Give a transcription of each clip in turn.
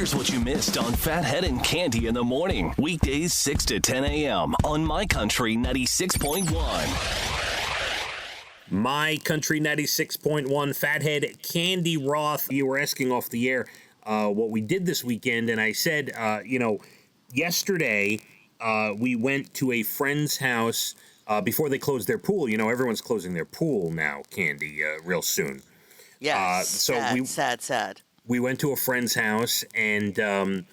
Here's what you missed on Phathead and Cande in the morning. Weekdays 6 to 10 a.m. on My Country 96.1. My Country 96.1, Phathead, Cande Roth. You were asking off the air what we did this weekend, and I said, yesterday we went to a friend's house before they closed their pool. You know, everyone's closing their pool now, Cande, real soon. Yes, sad. We went to a friend's house, and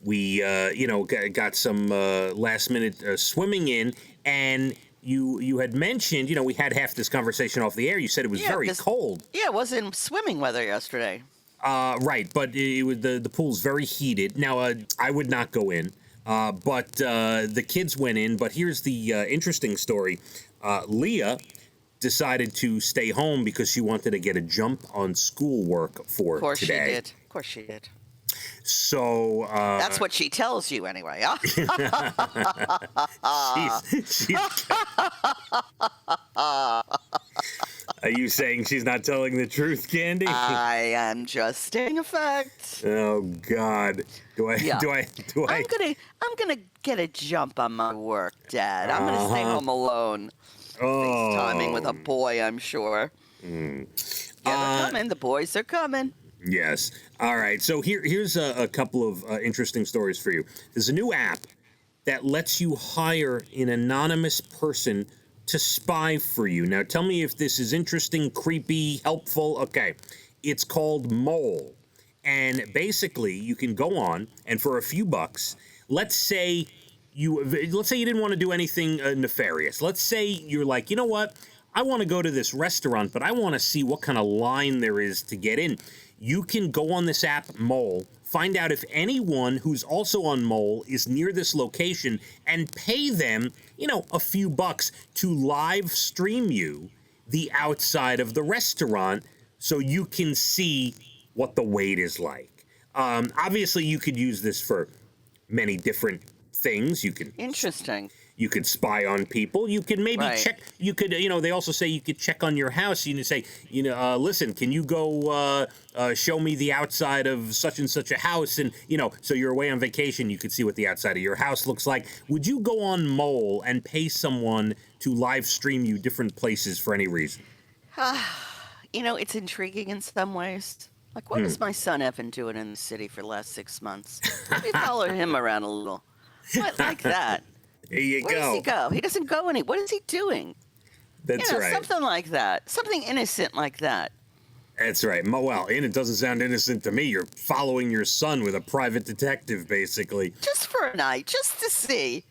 we got some last-minute swimming in, and you had mentioned, we had half this conversation off the air. You said it was very cold. Yeah, it wasn't swimming weather yesterday. Right, but it was the pool's very heated. Now, I would not go in, but the kids went in. But here's the interesting story. Leah decided to stay home because she wanted to get a jump on schoolwork for today. Of course she did. So that's what she tells you anyway. Huh? Are you saying she's not telling the truth, Cande? I am just stating a fact. Oh God! I'm gonna get a jump on my work, Dad. I'm gonna stay home alone. FaceTiming with a boy, I'm sure. Yeah, they're coming. The boys are coming. Yes. All right. So here's a couple of interesting stories for you. There's a new app that lets you hire an anonymous person to spy for you. Now, tell me if this is interesting, creepy, helpful. Okay. It's called Mole. And basically, you can go on, and for a few bucks, let's say you didn't want to do anything nefarious. Let's say you're like, you know what? I want to go to this restaurant, but I want to see what kind of line there is to get in. You can go on this app, Mole, find out if anyone who's also on Mole is near this location, and pay them, a few bucks to live stream you the outside of the restaurant so you can see what the wait is like. Obviously, you could use this for many different things. Interesting. You could spy on people. You could maybe check. You could, they also say you could check on your house. You can say, listen, can you go show me the outside of such and such a house? And, so you're away on vacation, you could see what the outside of your house looks like. Would you go on Mole and pay someone to live stream you different places for any reason? It's intriguing in some ways. Like, what is my son Evan doing in the city for the last 6 months? Let me follow him around a little. What, like that? There you go. Where does he go? He doesn't go any. What is he doing? That's right. Something like that. Something innocent like that. That's right. Well, and it doesn't sound innocent to me. You're following your son with a private detective, basically. Just for a night, just to see.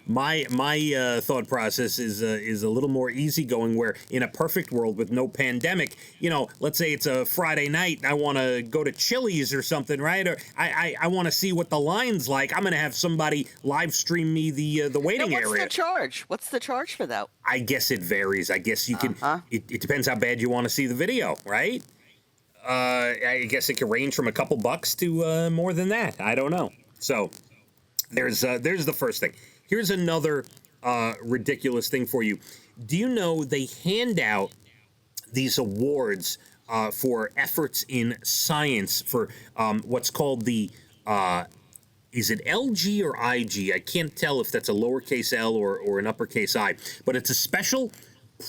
My thought process is a little more easygoing, where in a perfect world with no pandemic, let's say it's a Friday night and I want to go to Chili's or something, right? Or I want to see what the line's like. I'm going to have somebody live stream me the waiting area. What's the charge? What's the charge for that? I guess it varies. I guess you can. It depends how bad you want to see the video, right? I guess it can range from a couple bucks to more than that. I don't know. So. There's the first thing. Here's another ridiculous thing for you. Do you know they hand out these awards for efforts in science for what's called the, is it LG or IG? I can't tell if that's a lowercase L or an uppercase I, but it's a special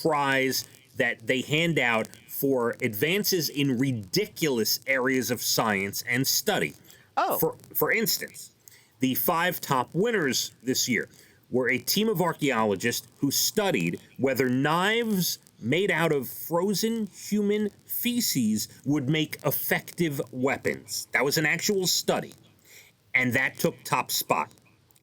prize that they hand out for advances in ridiculous areas of science and study. Oh. For instance, the 5 top winners this year were a team of archaeologists who studied whether knives made out of frozen human feces would make effective weapons. That was an actual study. And that took top spot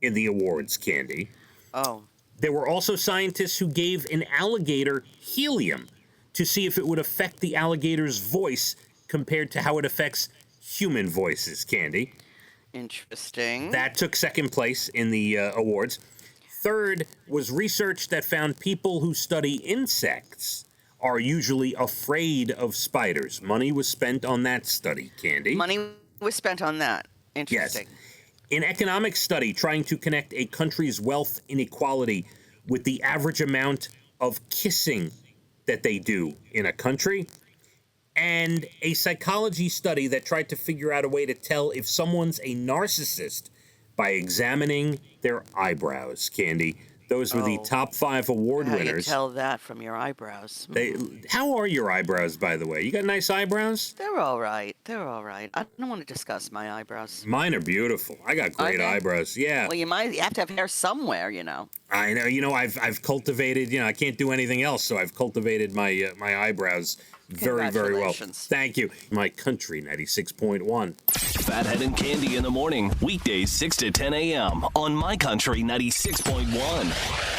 in the awards, Cande. Oh. There were also scientists who gave an alligator helium to see if it would affect the alligator's voice compared to how it affects human voices, Cande. Interesting. That took second place in the awards. Third was research that found people who study insects are usually afraid of spiders. Money was spent on that study, Cande. Money was spent on that. Interesting. Yes. An economic study trying to connect a country's wealth inequality with the average amount of kissing that they do in a country. and a psychology study that tried to figure out a way to tell if someone's a narcissist by examining their eyebrows, Cande. Those were the top 5 award How winners. you tell that from your eyebrows? How are your eyebrows, by the way? You got nice eyebrows? They're all right. They're all right. I don't want to discuss my eyebrows. Mine are beautiful. I got great eyebrows. Yeah. Well, you have to have hair somewhere, you know. I know. You know, I've cultivated. You know, I can't do anything else, so I've cultivated my my eyebrows very, very well. Congratulations. Thank you. My country 96.1. Phathead and Cande in the morning, weekdays 6 to 10 a.m. on My Country 96.1.